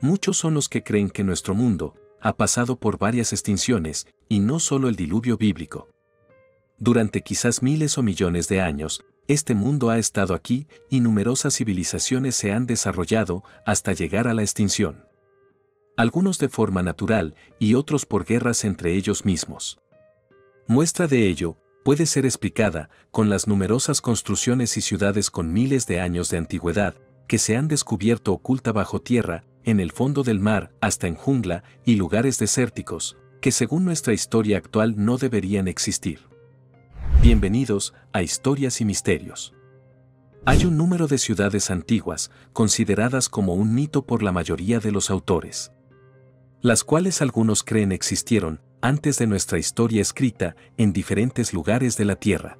Muchos son los que creen que nuestro mundo ha pasado por varias extinciones, y no solo el diluvio bíblico. Durante quizás miles o millones de años, este mundo ha estado aquí y numerosas civilizaciones se han desarrollado hasta llegar a la extinción. Algunos de forma natural y otros por guerras entre ellos mismos. Muestra de ello puede ser explicada con las numerosas construcciones y ciudades con miles de años de antigüedad que se han descubierto oculta bajo tierra, en el fondo del mar, hasta en jungla y lugares desérticos, que según nuestra historia actual no deberían existir. Bienvenidos a Historias y Misterios. Hay un número de ciudades antiguas, consideradas como un mito por la mayoría de los autores, las cuales algunos creen existieron antes de nuestra historia escrita en diferentes lugares de la Tierra.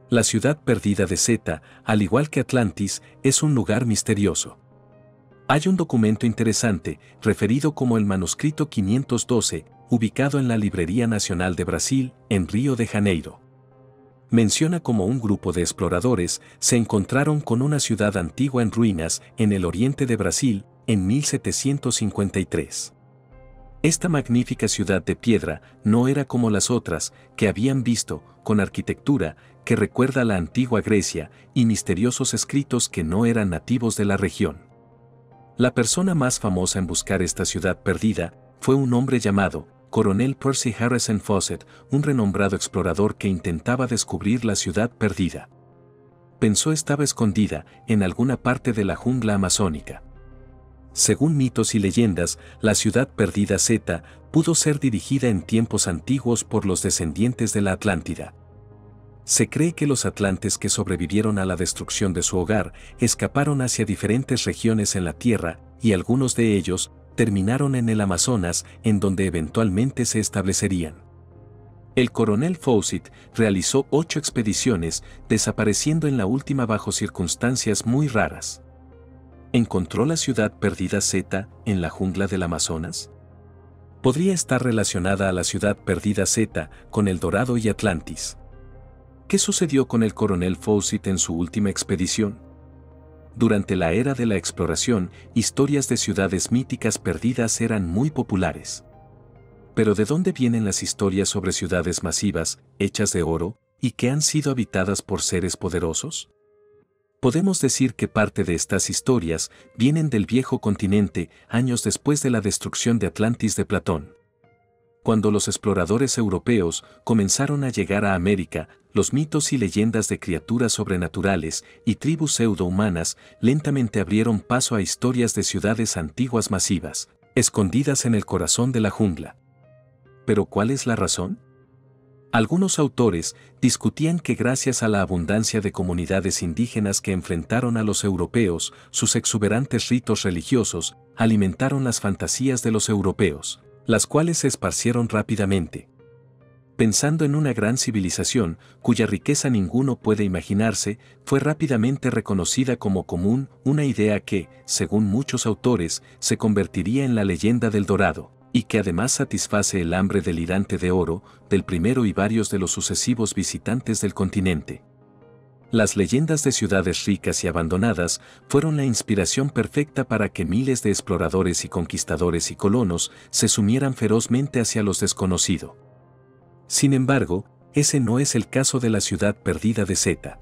La ciudad perdida de Zeta, al igual que Atlantis, es un lugar misterioso. Hay un documento interesante, referido como el manuscrito 512, ubicado en la Librería Nacional de Brasil, en Río de Janeiro. Menciona cómo un grupo de exploradores se encontraron con una ciudad antigua en ruinas en el oriente de Brasil, en 1753. Esta magnífica ciudad de piedra no era como las otras que habían visto, con arquitectura que recuerda a la antigua Grecia y misteriosos escritos que no eran nativos de la región. La persona más famosa en buscar esta ciudad perdida fue un hombre llamado Coronel Percy Harrison Fawcett, un renombrado explorador que intentaba descubrir la ciudad perdida. Pensó estaba escondida en alguna parte de la jungla amazónica. Según mitos y leyendas, la ciudad perdida Zeta pudo ser dirigida en tiempos antiguos por los descendientes de la Atlántida. Se cree que los atlantes que sobrevivieron a la destrucción de su hogar escaparon hacia diferentes regiones en la Tierra, y algunos de ellos terminaron en el Amazonas, en donde eventualmente se establecerían. El coronel Fawcett realizó 8 expediciones, desapareciendo en la última bajo circunstancias muy raras. ¿Encontró la ciudad perdida Zeta en la jungla del Amazonas? ¿Podría estar relacionada a la ciudad perdida Zeta con El Dorado y Atlantis? ¿Qué sucedió con el coronel Fawcett en su última expedición? Durante la era de la exploración, historias de ciudades míticas perdidas eran muy populares. Pero ¿de dónde vienen las historias sobre ciudades masivas, hechas de oro, y que han sido habitadas por seres poderosos? Podemos decir que parte de estas historias vienen del viejo continente, años después de la destrucción de Atlantis de Platón. Cuando los exploradores europeos comenzaron a llegar a América, los mitos y leyendas de criaturas sobrenaturales y tribus pseudo-humanas lentamente abrieron paso a historias de ciudades antiguas masivas, escondidas en el corazón de la jungla. ¿Pero cuál es la razón? Algunos autores discutían que gracias a la abundancia de comunidades indígenas que enfrentaron a los europeos, sus exuberantes ritos religiosos alimentaron las fantasías de los europeos, las cuales se esparcieron rápidamente. Pensando en una gran civilización, cuya riqueza ninguno puede imaginarse, fue rápidamente reconocida como común, una idea que, según muchos autores, se convertiría en la leyenda del Dorado, y que además satisface el hambre delirante de oro del primero y varios de los sucesivos visitantes del continente. Las leyendas de ciudades ricas y abandonadas fueron la inspiración perfecta para que miles de exploradores y conquistadores y colonos se sumieran ferozmente hacia lo desconocido. Sin embargo, ese no es el caso de la ciudad perdida de Zeta.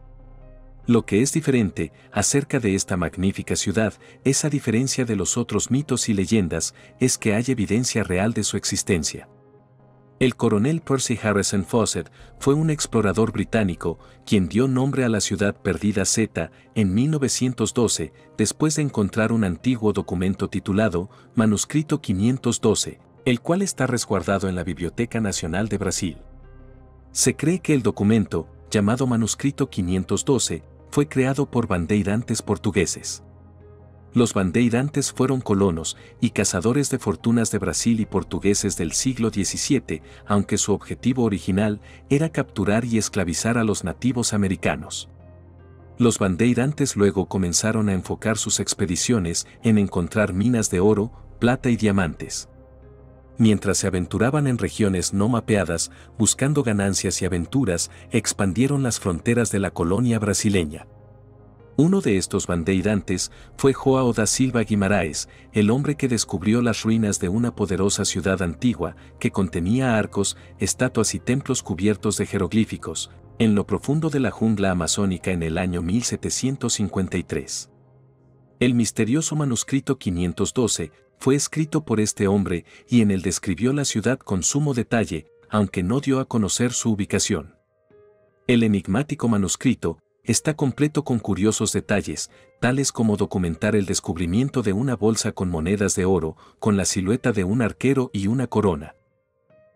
Lo que es diferente acerca de esta magnífica ciudad, es a diferencia de los otros mitos y leyendas, es que hay evidencia real de su existencia. El coronel Percy Harrison Fawcett fue un explorador británico quien dio nombre a la ciudad perdida Zeta en 1912, después de encontrar un antiguo documento titulado Manuscrito 512, el cual está resguardado en la Biblioteca Nacional de Brasil. Se cree que el documento, llamado Manuscrito 512, fue creado por bandeirantes portugueses. Los bandeirantes fueron colonos y cazadores de fortunas de Brasil y portugueses del siglo XVII, aunque su objetivo original era capturar y esclavizar a los nativos americanos. Los bandeirantes luego comenzaron a enfocar sus expediciones en encontrar minas de oro, plata y diamantes. Mientras se aventuraban en regiones no mapeadas, buscando ganancias y aventuras, expandieron las fronteras de la colonia brasileña. Uno de estos bandeirantes fue João da Silva Guimarães, el hombre que descubrió las ruinas de una poderosa ciudad antigua que contenía arcos, estatuas y templos cubiertos de jeroglíficos, en lo profundo de la jungla amazónica en el año 1753. El misterioso manuscrito 512 fue escrito por este hombre y en él describió la ciudad con sumo detalle, aunque no dio a conocer su ubicación. El enigmático manuscrito está completo con curiosos detalles, tales como documentar el descubrimiento de una bolsa con monedas de oro, con la silueta de un arquero y una corona.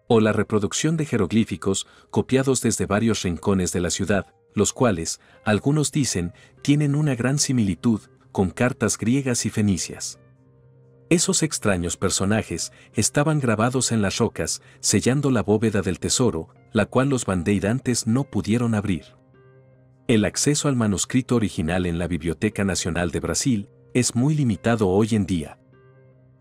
O la reproducción de jeroglíficos, copiados desde varios rincones de la ciudad, los cuales, algunos dicen, tienen una gran similitud con cartas griegas y fenicias. Esos extraños personajes estaban grabados en las rocas, sellando la bóveda del tesoro, la cual los bandeirantes no pudieron abrir. El acceso al manuscrito original en la Biblioteca Nacional de Brasil es muy limitado hoy en día.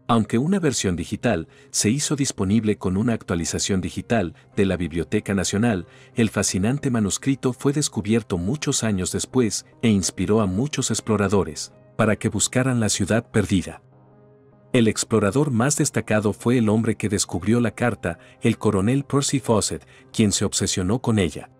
Aunque una versión digital se hizo disponible con una actualización digital de la Biblioteca Nacional, el fascinante manuscrito fue descubierto muchos años después e inspiró a muchos exploradores para que buscaran la ciudad perdida. El explorador más destacado fue el hombre que descubrió la carta, el coronel Percy Fawcett, quien se obsesionó con ella.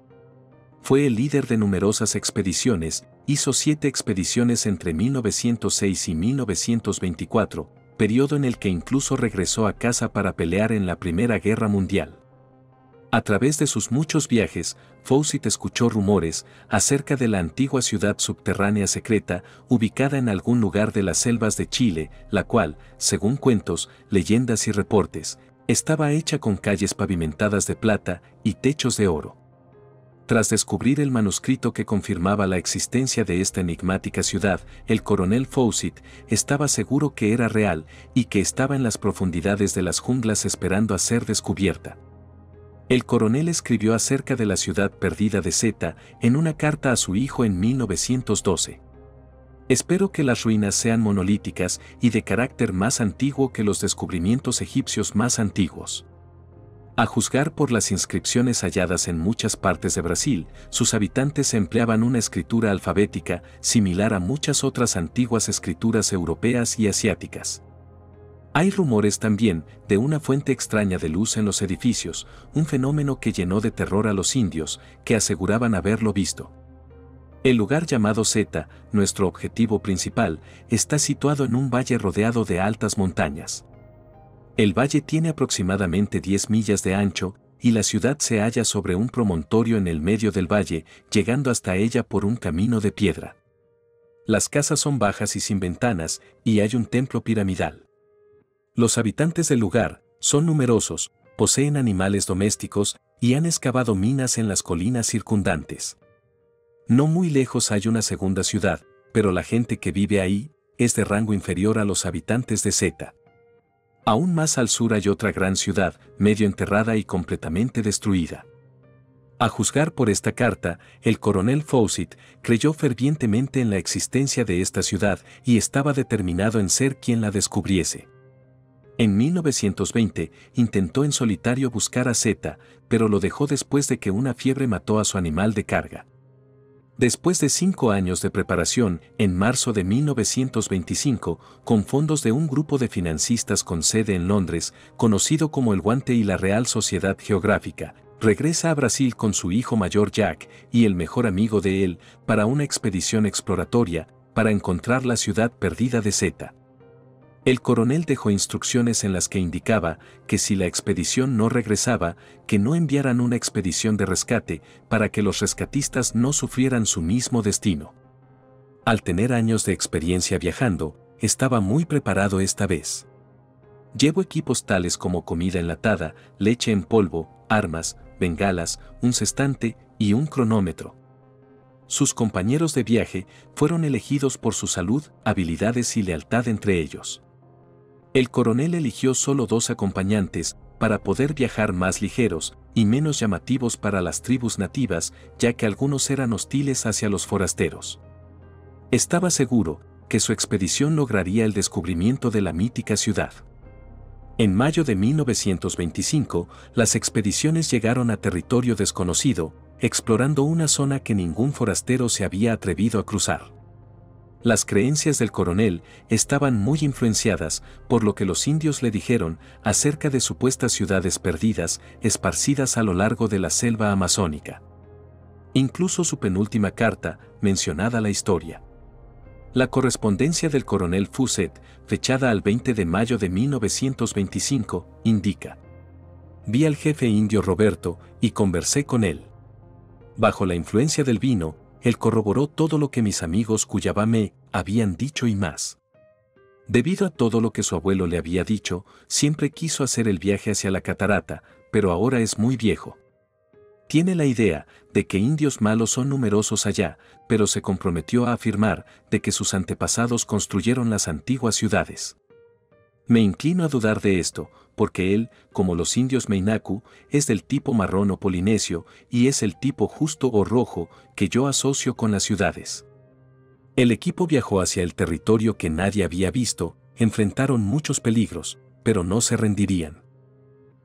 Fue el líder de numerosas expediciones, hizo 7 expediciones entre 1906 y 1924, periodo en el que incluso regresó a casa para pelear en la Primera Guerra Mundial. A través de sus muchos viajes, Fawcett escuchó rumores acerca de la antigua ciudad subterránea secreta ubicada en algún lugar de las selvas de Chile, la cual, según cuentos, leyendas y reportes, estaba hecha con calles pavimentadas de plata y techos de oro. Tras descubrir el manuscrito que confirmaba la existencia de esta enigmática ciudad, el coronel Fawcett estaba seguro que era real y que estaba en las profundidades de las junglas esperando a ser descubierta. El coronel escribió acerca de la ciudad perdida de Zeta en una carta a su hijo en 1912. Espero que las ruinas sean monolíticas y de carácter más antiguo que los descubrimientos egipcios más antiguos. A juzgar por las inscripciones halladas en muchas partes de Brasil, sus habitantes empleaban una escritura alfabética similar a muchas otras antiguas escrituras europeas y asiáticas. Hay rumores también de una fuente extraña de luz en los edificios, un fenómeno que llenó de terror a los indios, que aseguraban haberlo visto. El lugar llamado Zeta, nuestro objetivo principal, está situado en un valle rodeado de altas montañas. El valle tiene aproximadamente 10 millas de ancho, y la ciudad se halla sobre un promontorio en el medio del valle, llegando hasta ella por un camino de piedra. Las casas son bajas y sin ventanas, y hay un templo piramidal. Los habitantes del lugar son numerosos, poseen animales domésticos, y han excavado minas en las colinas circundantes. No muy lejos hay una segunda ciudad, pero la gente que vive ahí es de rango inferior a los habitantes de Zeta. Aún más al sur hay otra gran ciudad, medio enterrada y completamente destruida. A juzgar por esta carta, el coronel Fawcett creyó fervientemente en la existencia de esta ciudad y estaba determinado en ser quien la descubriese. En 1920 intentó en solitario buscar a Zeta, pero lo dejó después de que una fiebre mató a su animal de carga. Después de 5 años de preparación, en marzo de 1925, con fondos de un grupo de financistas con sede en Londres, conocido como el Guante y la Real Sociedad Geográfica, regresa a Brasil con su hijo mayor Jack y el mejor amigo de él para una expedición exploratoria para encontrar la ciudad perdida de Zeta. El coronel dejó instrucciones en las que indicaba que si la expedición no regresaba, que no enviaran una expedición de rescate para que los rescatistas no sufrieran su mismo destino. Al tener años de experiencia viajando, estaba muy preparado esta vez. Llevo equipos tales como comida enlatada, leche en polvo, armas, bengalas, un sextante y un cronómetro. Sus compañeros de viaje fueron elegidos por su salud, habilidades y lealtad entre ellos. El coronel eligió solo 2 acompañantes para poder viajar más ligeros y menos llamativos para las tribus nativas, ya que algunos eran hostiles hacia los forasteros. Estaba seguro que su expedición lograría el descubrimiento de la mítica ciudad. En mayo de 1925, las expediciones llegaron a territorio desconocido, explorando una zona que ningún forastero se había atrevido a cruzar. Las creencias del coronel estaban muy influenciadas por lo que los indios le dijeron acerca de supuestas ciudades perdidas esparcidas a lo largo de la selva amazónica. Incluso su penúltima carta, mencionada la historia. La correspondencia del coronel Fuset, fechada al 20 de mayo de 1925, indica: vi al jefe indio Roberto y conversé con él. Bajo la influencia del vino, él corroboró todo lo que mis amigos Cuyabá me habían dicho y más. Debido a todo lo que su abuelo le había dicho, siempre quiso hacer el viaje hacia la catarata, pero ahora es muy viejo. Tiene la idea de que indios malos son numerosos allá, pero se comprometió a afirmar de que sus antepasados construyeron las antiguas ciudades. Me inclino a dudar de esto, porque él, como los indios Meinaku, es del tipo marrón o polinesio y es el tipo justo o rojo que yo asocio con las ciudades. El equipo viajó hacia el territorio que nadie había visto, enfrentaron muchos peligros, pero no se rendirían.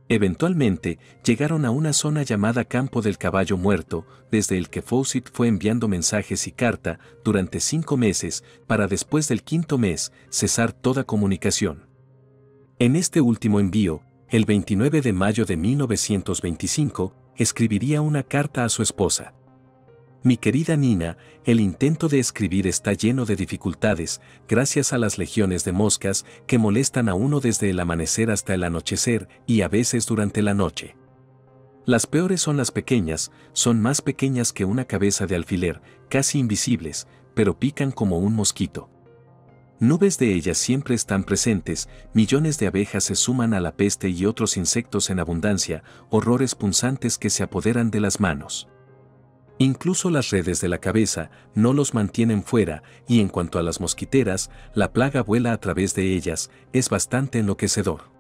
Eventualmente, llegaron a una zona llamada Campo del Caballo Muerto, desde el que Fawcett fue enviando mensajes y carta durante 5 meses, para después del 5.º mes, cesar toda comunicación. En este último envío, el 29 de mayo de 1925, escribiría una carta a su esposa. Mi querida Nina, el intento de escribir está lleno de dificultades, gracias a las legiones de moscas que molestan a uno desde el amanecer hasta el anochecer y a veces durante la noche. Las peores son las pequeñas, son más pequeñas que una cabeza de alfiler, casi invisibles, pero pican como un mosquito. Nubes de ellas siempre están presentes, millones de abejas se suman a la peste y otros insectos en abundancia, horrores punzantes que se apoderan de las manos. Incluso las redes de la cabeza no los mantienen fuera, y en cuanto a las mosquiteras, la plaga vuela a través de ellas, es bastante enloquecedor.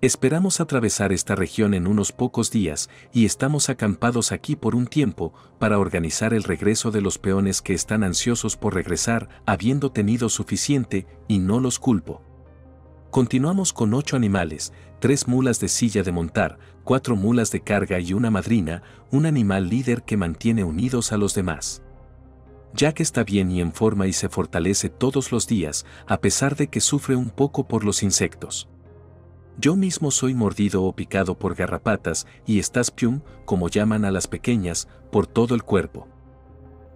Esperamos atravesar esta región en unos pocos días, y estamos acampados aquí por un tiempo, para organizar el regreso de los peones que están ansiosos por regresar, habiendo tenido suficiente, y no los culpo. Continuamos con 8 animales, 3 mulas de silla de montar, 4 mulas de carga y una madrina, un animal líder que mantiene unidos a los demás. Jack está bien y en forma y se fortalece todos los días, a pesar de que sufre un poco por los insectos. Yo mismo soy mordido o picado por garrapatas y estás pium, como llaman a las pequeñas, por todo el cuerpo.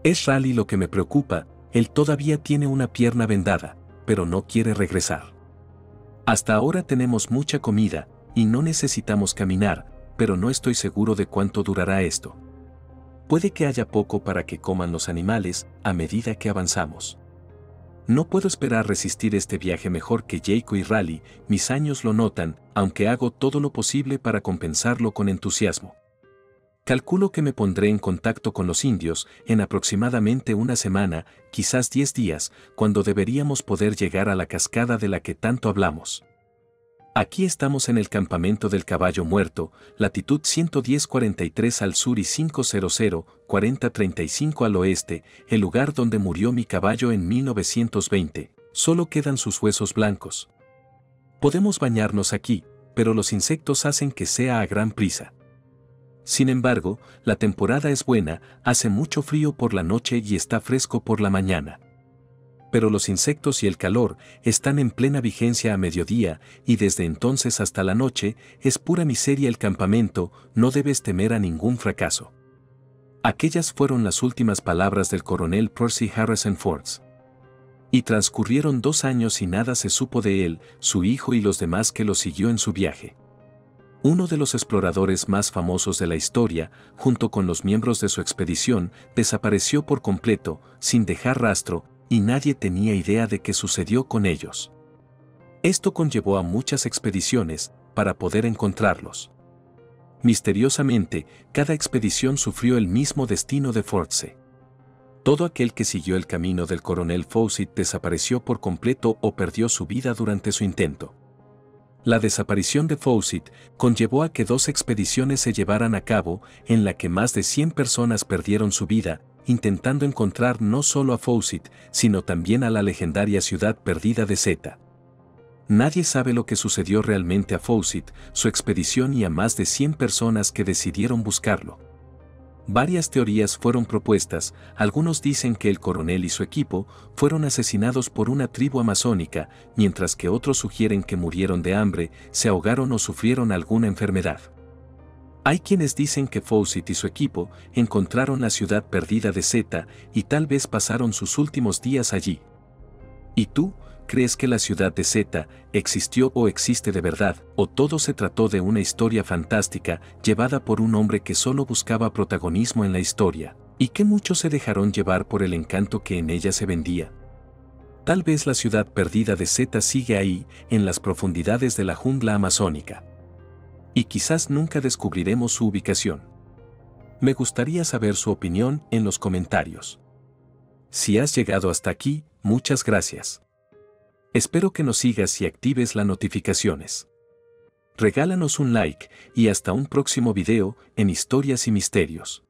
Es Rally lo que me preocupa, él todavía tiene una pierna vendada, pero no quiere regresar. Hasta ahora tenemos mucha comida, y no necesitamos caminar, pero no estoy seguro de cuánto durará esto. Puede que haya poco para que coman los animales a medida que avanzamos. No puedo esperar resistir este viaje mejor que Jayco y Rally, mis años lo notan, aunque hago todo lo posible para compensarlo con entusiasmo. Calculo que me pondré en contacto con los indios en aproximadamente una semana, quizás 10 días, cuando deberíamos poder llegar a la cascada de la que tanto hablamos. Aquí estamos en el campamento del Caballo Muerto, latitud 110:43 al sur y 500:40:35 al oeste, el lugar donde murió mi caballo en 1920, solo quedan sus huesos blancos. Podemos bañarnos aquí, pero los insectos hacen que sea a gran prisa. Sin embargo, la temporada es buena, hace mucho frío por la noche y está fresco por la mañana. Pero los insectos y el calor están en plena vigencia a mediodía y desde entonces hasta la noche es pura miseria el campamento, no debes temer a ningún fracaso. Aquellas fueron las últimas palabras del coronel Percy Harrison Forbes. Y transcurrieron 2 años y nada se supo de él, su hijo y los demás que lo siguió en su viaje. Uno de los exploradores más famosos de la historia, junto con los miembros de su expedición, desapareció por completo, sin dejar rastro, y nadie tenía idea de qué sucedió con ellos. Esto conllevó a muchas expediciones para poder encontrarlos. Misteriosamente, cada expedición sufrió el mismo destino de Force. Todo aquel que siguió el camino del coronel Fawcett desapareció por completo o perdió su vida durante su intento. La desaparición de Fawcett conllevó a que 2 expediciones se llevaran a cabo en la que más de 100 personas perdieron su vida, intentando encontrar no solo a Fawcett, sino también a la legendaria ciudad perdida de Zeta. Nadie sabe lo que sucedió realmente a Fawcett, su expedición y a más de 100 personas que decidieron buscarlo. Varias teorías fueron propuestas, algunos dicen que el coronel y su equipo fueron asesinados por una tribu amazónica, mientras que otros sugieren que murieron de hambre, se ahogaron o sufrieron alguna enfermedad. Hay quienes dicen que Fawcett y su equipo encontraron la ciudad perdida de Zeta y tal vez pasaron sus últimos días allí. ¿Y tú? ¿Crees que la ciudad de Zeta existió o existe de verdad, o todo se trató de una historia fantástica llevada por un hombre que solo buscaba protagonismo en la historia, y que muchos se dejaron llevar por el encanto que en ella se vendía? Tal vez la ciudad perdida de Zeta sigue ahí, en las profundidades de la jungla amazónica. Y quizás nunca descubriremos su ubicación. Me gustaría saber su opinión en los comentarios. Si has llegado hasta aquí, muchas gracias. Espero que nos sigas y actives las notificaciones. Regálanos un like y hasta un próximo video en Historias y Misterios.